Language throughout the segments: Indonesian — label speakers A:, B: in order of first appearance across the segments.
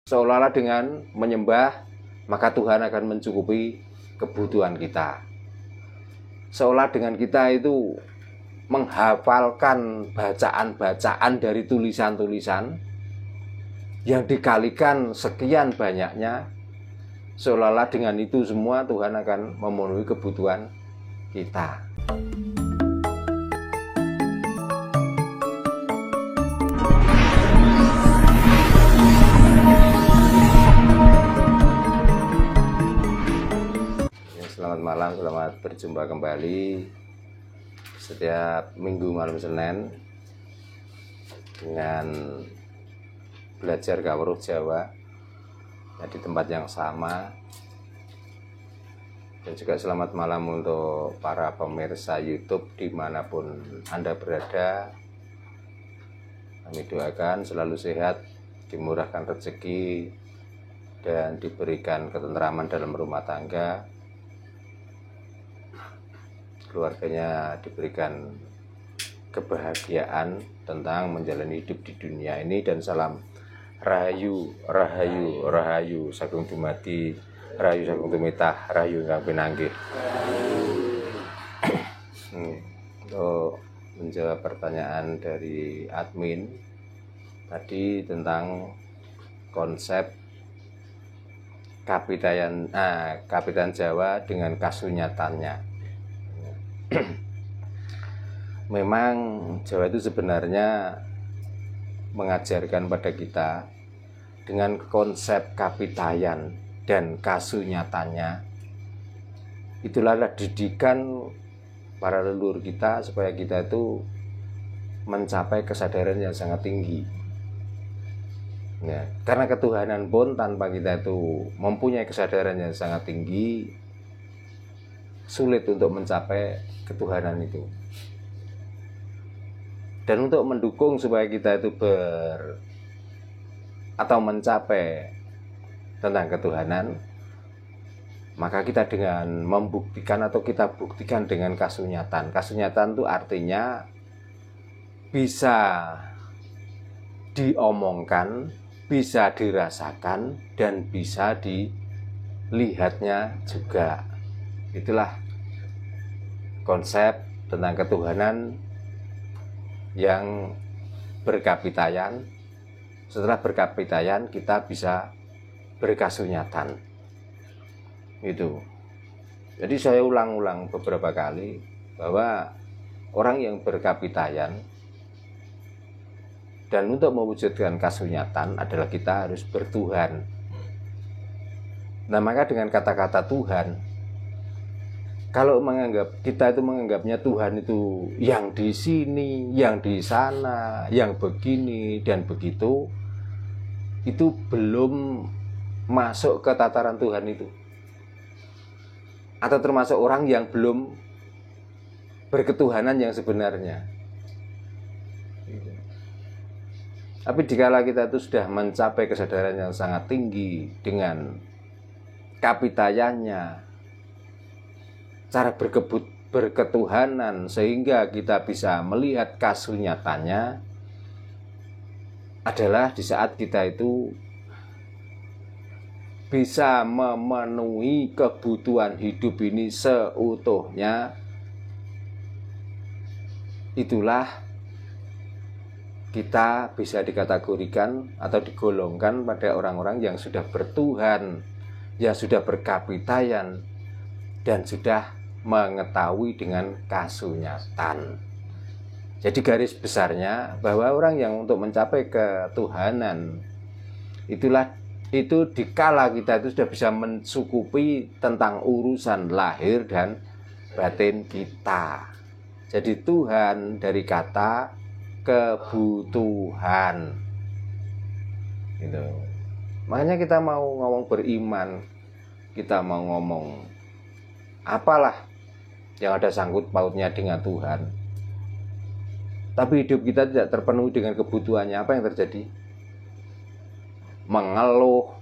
A: Seolah-olah dengan menyembah maka Tuhan akan mencukupi kebutuhan kita. Seolah dengan kita itu menghafalkan bacaan-bacaan dari tulisan-tulisan yang dikalikan sekian banyaknya, seolah-olah dengan itu semua Tuhan akan memenuhi kebutuhan kita. Selamat malam, selamat berjumpa kembali setiap minggu malam Senin dengan belajar Kawruh Jawa di tempat yang sama. Dan juga selamat malam untuk para pemirsa YouTube dimanapun Anda berada. Kami doakan selalu sehat, dimurahkan rezeki, dan diberikan ketentraman dalam rumah tangga. Keluarganya diberikan kebahagiaan tentang menjalani hidup di dunia ini. Dan salam rahayu, rahayu, rahayu sagung dumadi, rahayu sagung tumitah, rahayu ingkang pinanggih. Untuk menjawab pertanyaan dari admin tadi tentang konsep Kapitan Jawa dengan kasunyatannya. Memang Jawa itu sebenarnya mengajarkan pada kita dengan konsep kapitayan dan kasunyatannya. Itulah didikan para leluhur kita supaya kita itu mencapai kesadaran yang sangat tinggi. Ya, karena ketuhanan pun tanpa kita itu mempunyai kesadaran yang sangat tinggi, sulit untuk mencapai ketuhanan itu. Dan untuk mendukung supaya kita itu mencapai tentang ketuhanan, maka kita dengan membuktikan atau kita buktikan dengan kasunyatan. Kasunyatan itu artinya bisa diomongkan, bisa dirasakan, dan bisa dilihatnya juga. Itulah konsep tentang ketuhanan yang berkapitayan. Setelah berkapitayan kita bisa berkasunyatan. Itu. Jadi saya ulang-ulang beberapa kali bahwa orang yang berkapitayan dan untuk mewujudkan kasunyatan adalah kita harus bertuhan. Nah, maka dengan kata-kata Tuhan, kalau kita itu menganggapnya Tuhan itu yang di sini, yang di sana, yang begini dan begitu, itu belum masuk ke tataran Tuhan itu. Atau termasuk orang yang belum berketuhanan yang sebenarnya. Tapi dikala kita itu sudah mencapai kesadaran yang sangat tinggi dengan kapitayannya, cara berketuhanan sehingga kita bisa melihat kasunyatannya, adalah di saat kita itu bisa memenuhi kebutuhan hidup ini seutuhnya. Itulah kita bisa dikategorikan atau digolongkan pada orang-orang yang sudah bertuhan, yang sudah berkapitayan, dan sudah mengetahui dengan kasunyatan. Jadi garis besarnya bahwa orang yang untuk mencapai ketuhanan itu dikala kita itu sudah bisa mencukupi tentang urusan lahir dan batin kita. Jadi Tuhan dari kata kebutuhan. Gitu. Makanya kita mau ngomong beriman, kita mau ngomong apalah yang ada sangkut pautnya dengan Tuhan, tapi hidup kita tidak terpenuhi dengan kebutuhannya, apa yang terjadi? Mengeluh,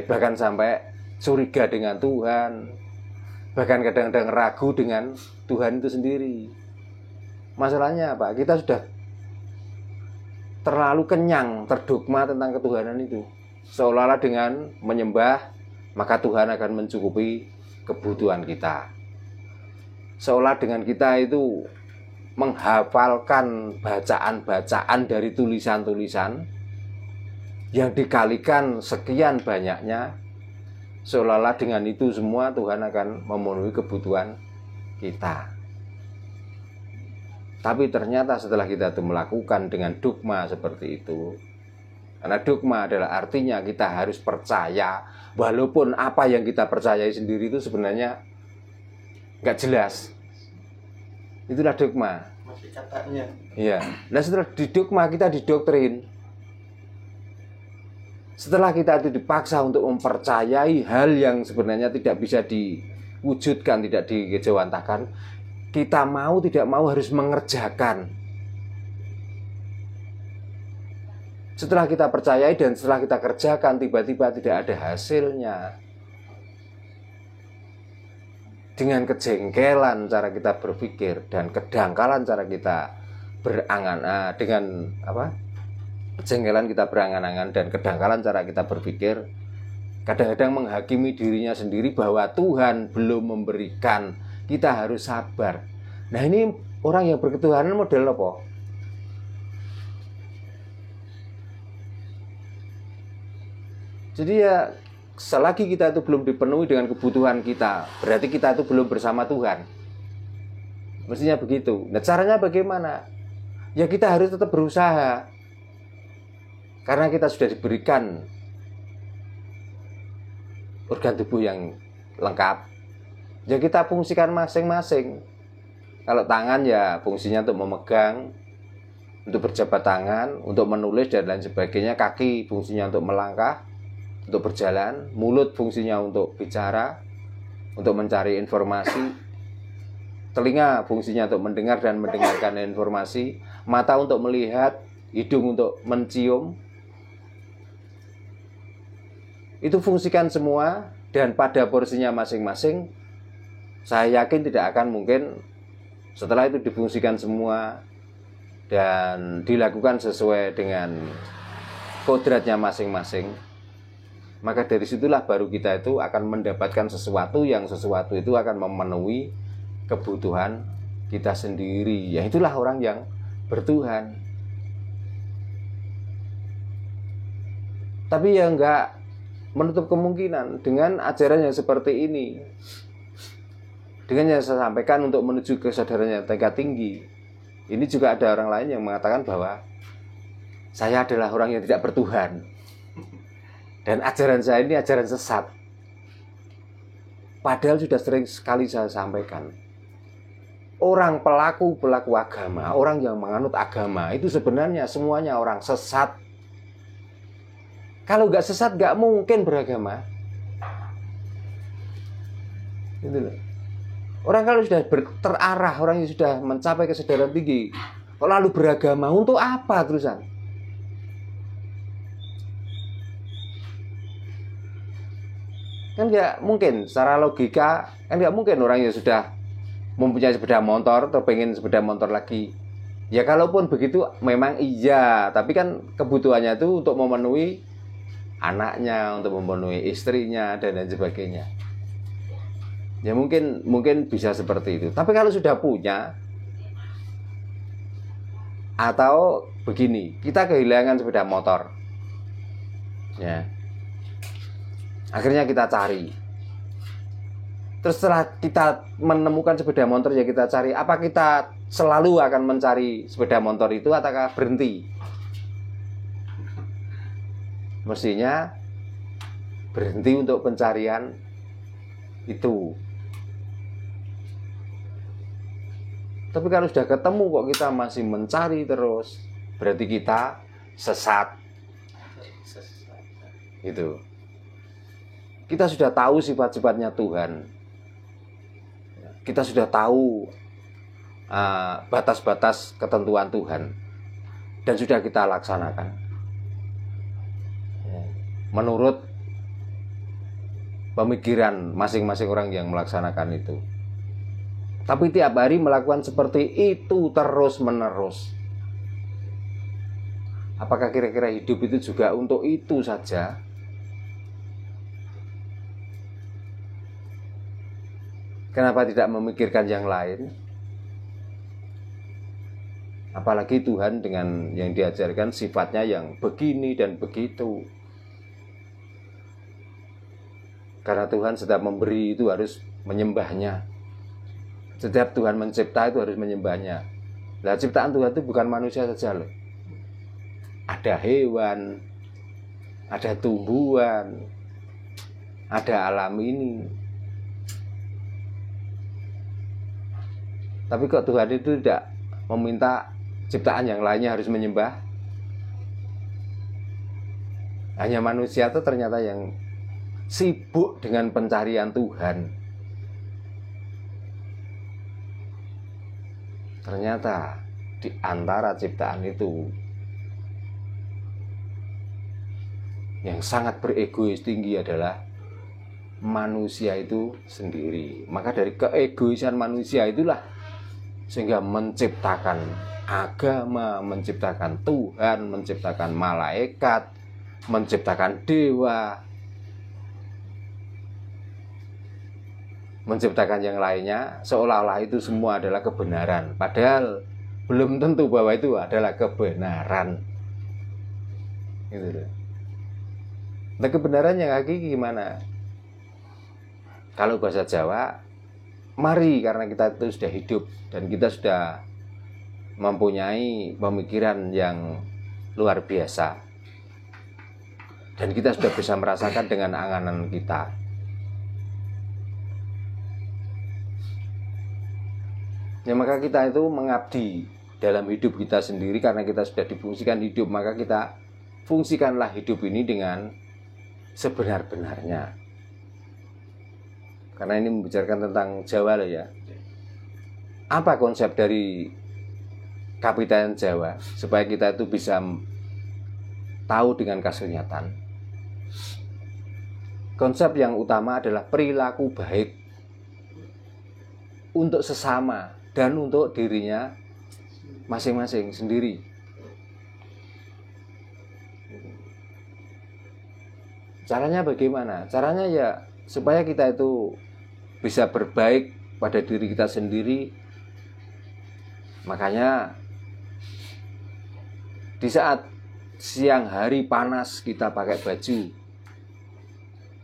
A: bahkan sampai curiga dengan Tuhan, bahkan kadang-kadang ragu dengan Tuhan itu sendiri. Masalahnya apa? Kita sudah terlalu kenyang, terdogma tentang ketuhanan itu. Seolah-olah dengan menyembah, maka Tuhan akan mencukupi kebutuhan kita. Seolah dengan kita itu menghafalkan bacaan-bacaan dari tulisan-tulisan yang dikalikan sekian banyaknya, seolah-olah dengan itu semua Tuhan akan memenuhi kebutuhan kita. Tapi ternyata setelah kita itu melakukan dengan dogma seperti itu, karena dogma adalah artinya kita harus percaya, walaupun apa yang kita percayai sendiri itu sebenarnya nggak jelas. Itulah dogma.
B: Masih katanya.
A: Iya. Nah setelah di dogma kita didoktrin. Setelah kita itu dipaksa untuk mempercayai hal yang sebenarnya tidak bisa diwujudkan, tidak dijawantahkan, kita mau tidak mau harus mengerjakan. Setelah kita percayai dan setelah kita kerjakan, tiba-tiba tidak ada hasilnya. Dengan kejengkelan cara kita berpikir dan kedangkalan cara kita berangan-angan, dengan kejengkelan kita berangan-angan dan kedangkalan cara kita berpikir, kadang-kadang menghakimi dirinya sendiri bahwa Tuhan belum memberikan, kita harus sabar. Nah ini orang yang berketuhanan model apa? Jadi ya selagi kita itu belum dipenuhi dengan kebutuhan kita, berarti kita itu belum bersama Tuhan. Mestinya begitu. Nah caranya bagaimana? Ya kita harus tetap berusaha. Karena kita sudah diberikan organ tubuh yang lengkap, ya kita fungsikan masing-masing. Kalau tangan ya fungsinya untuk memegang, untuk berjabat tangan, untuk menulis dan lain sebagainya. Kaki fungsinya untuk melangkah, untuk berjalan. Mulut fungsinya untuk bicara, untuk mencari informasi. Telinga fungsinya untuk mendengar dan mendengarkan informasi. Mata untuk melihat, hidung untuk mencium. Itu fungsikan semua dan pada porsinya masing-masing. Saya yakin tidak akan mungkin setelah itu difungsikan semua dan dilakukan sesuai dengan kodratnya masing-masing, maka dari situlah baru kita itu akan mendapatkan sesuatu itu akan memenuhi kebutuhan kita sendiri. Ya itulah orang yang bertuhan. Tapi ya enggak menutup kemungkinan dengan ajaran yang seperti ini, dengan yang saya sampaikan untuk menuju kesadaran yang tingkat tinggi, ini juga ada orang lain yang mengatakan bahwa saya adalah orang yang tidak bertuhan dan ajaran saya ini ajaran sesat. Padahal sudah sering sekali saya sampaikan, orang pelaku agama, orang yang menganut agama itu sebenarnya semuanya orang sesat. Kalau nggak sesat nggak mungkin beragama. Itu loh. Orang kalau sudah terarah, orang yang sudah mencapai kesadaran tinggi, lalu beragama untuk apa terusan? Kan nggak mungkin. Secara logika kan nggak mungkin orang yang sudah mempunyai sepeda motor atau pengen sepeda motor lagi. Ya kalaupun begitu memang iya, tapi kan kebutuhannya itu untuk memenuhi anaknya, untuk memenuhi istrinya dan lain sebagainya. Ya mungkin bisa seperti itu. Tapi kalau sudah punya, atau begini, kita kehilangan sepeda motor, ya, akhirnya kita cari. Terus setelah kita menemukan sepeda motor yang kita cari, apa kita selalu akan mencari sepeda motor itu ataukah berhenti? Mestinya berhenti untuk pencarian itu. Tapi kalau sudah ketemu kok kita masih mencari terus, berarti kita sesat. Gitu. Kita sudah tahu sifat-sifatnya Tuhan. Kita sudah tahu batas-batas ketentuan Tuhan dan sudah kita laksanakan menurut pemikiran masing-masing orang yang melaksanakan itu. Tapi tiap hari melakukan seperti itu terus-menerus. Apakah kira-kira hidup itu juga untuk itu saja? Kenapa tidak memikirkan yang lain? Apalagi Tuhan dengan yang diajarkan sifatnya yang begini dan begitu. Karena Tuhan setiap memberi itu harus menyembahnya. Setiap Tuhan mencipta itu harus menyembahnya. Nah, ciptaan Tuhan itu bukan manusia saja loh. Ada hewan, ada tumbuhan, ada alam ini. Tapi kok Tuhan itu tidak meminta ciptaan yang lainnya harus menyembah? Hanya manusia itu ternyata yang sibuk dengan pencarian Tuhan. Ternyata di antara ciptaan itu yang sangat beregois tinggi adalah manusia itu sendiri. Maka dari keegoisan manusia itulah sehingga menciptakan agama, menciptakan Tuhan, menciptakan malaikat, menciptakan dewa, menciptakan yang lainnya, seolah-olah itu semua adalah kebenaran. Padahal belum tentu bahwa itu adalah kebenaran. Gitu loh. Nah, kebenaran yang hakiki gimana? Kalau bahasa Jawa, mari, karena kita itu sudah hidup dan kita sudah mempunyai pemikiran yang luar biasa dan kita sudah bisa merasakan dengan anganan kita. Ya, maka kita itu mengabdi dalam hidup kita sendiri. Karena kita sudah difungsikan hidup, maka kita fungsikanlah hidup ini dengan sebenar-benarnya. Karena ini membicarakan tentang Jawa loh ya. Apa konsep dari Kapitayan Jawa supaya kita itu bisa tahu dengan kasunyatan? Konsep yang utama adalah perilaku baik untuk sesama dan untuk dirinya masing-masing sendiri. Caranya bagaimana? Caranya ya supaya kita itu bisa berbaik pada diri kita sendiri. Makanya di saat siang hari panas kita pakai baju,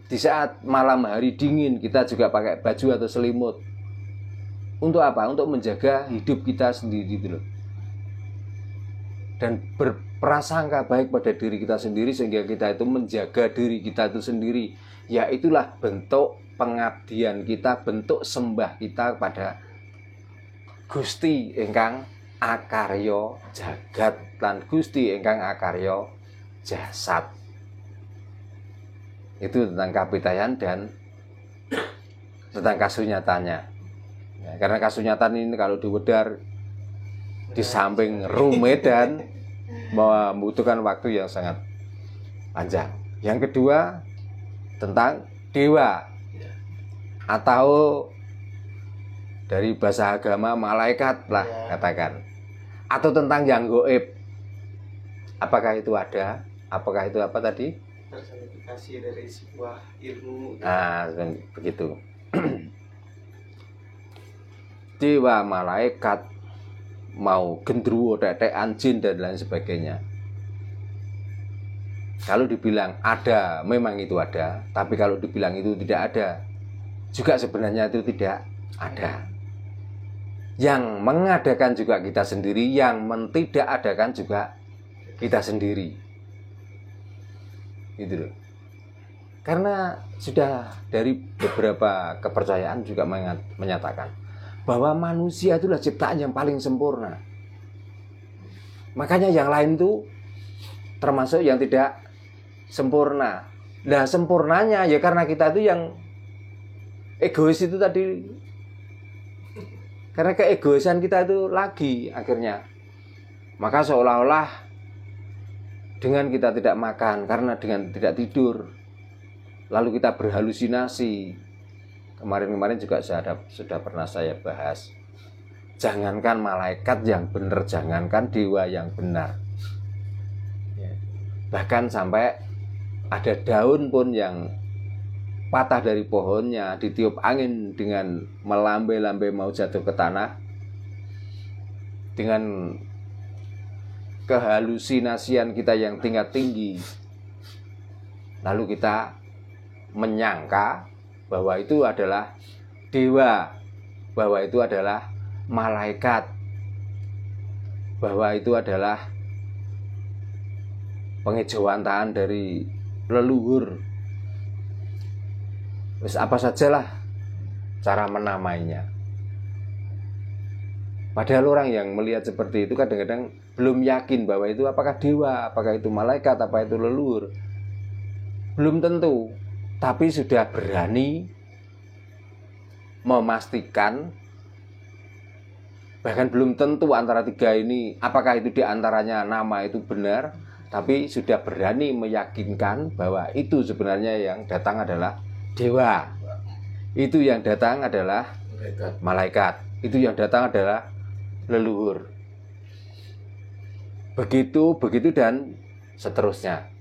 A: di saat malam hari dingin kita juga pakai baju atau selimut. Untuk apa? Untuk menjaga hidup kita sendiri gitu loh. Dan berprasangka baik pada diri kita sendiri sehingga kita itu menjaga diri kita itu sendiri. Ya, itulah bentuk pengabdian kita, bentuk sembah kita pada Gusti ingkang akarya jagat lan Gusti ingkang akarya jasad. Itu tentang kapitayan dan tentang kasunyatannya. Ya, karena kasunyatan ini kalau diwedhar di samping rumit dan membutuhkan waktu yang sangat panjang. Yang kedua tentang dewa atau dari bahasa agama malaikat lah katakan, atau tentang yang gaib. Apakah itu ada? Apakah itu apa tadi?
B: Personifikasi dari sebuah ilmu.
A: Nah, begitu. Dewa, malaikat, mau gendruwo, tetean, jin dan lain sebagainya. Kalau dibilang ada, memang itu ada. Tapi kalau dibilang itu tidak ada, juga sebenarnya itu tidak ada. Yang mengadakan juga kita sendiri, yang tidak adakan juga kita sendiri. Gitu loh. Karena sudah dari beberapa kepercayaan juga menyatakan bahwa manusia itulah ciptaan yang paling sempurna. Makanya yang lain itu termasuk yang tidak sempurna. Nah, sempurnanya ya karena kita itu yang egois itu tadi. Karena keegoisan kita itu lagi akhirnya. Maka seolah-olah dengan kita tidak makan, karena dengan tidak tidur, lalu kita berhalusinasi. Kemarin-kemarin juga sudah pernah saya bahas. Jangankan malaikat yang benar, jangankan dewa yang benar. Bahkan sampai ada daun pun yang patah dari pohonnya, ditiup angin dengan melambai-lambai mau jatuh ke tanah, dengan kehalusinasian kita yang tingkat tinggi, lalu kita menyangka bahwa itu adalah dewa, bahwa itu adalah malaikat, bahwa itu adalah pengejawantahan dari leluhur. Wis apa sajalah cara menamainya. Padahal orang yang melihat seperti itu kadang-kadang belum yakin bahwa itu apakah dewa, apakah itu malaikat, apa itu leluhur. Belum tentu, tapi sudah berani memastikan, bahkan belum tentu antara tiga ini apakah itu diantaranya nama itu benar, tapi sudah berani meyakinkan bahwa itu sebenarnya yang datang adalah dewa, itu yang datang adalah malaikat, itu yang datang adalah leluhur. Begitu dan seterusnya.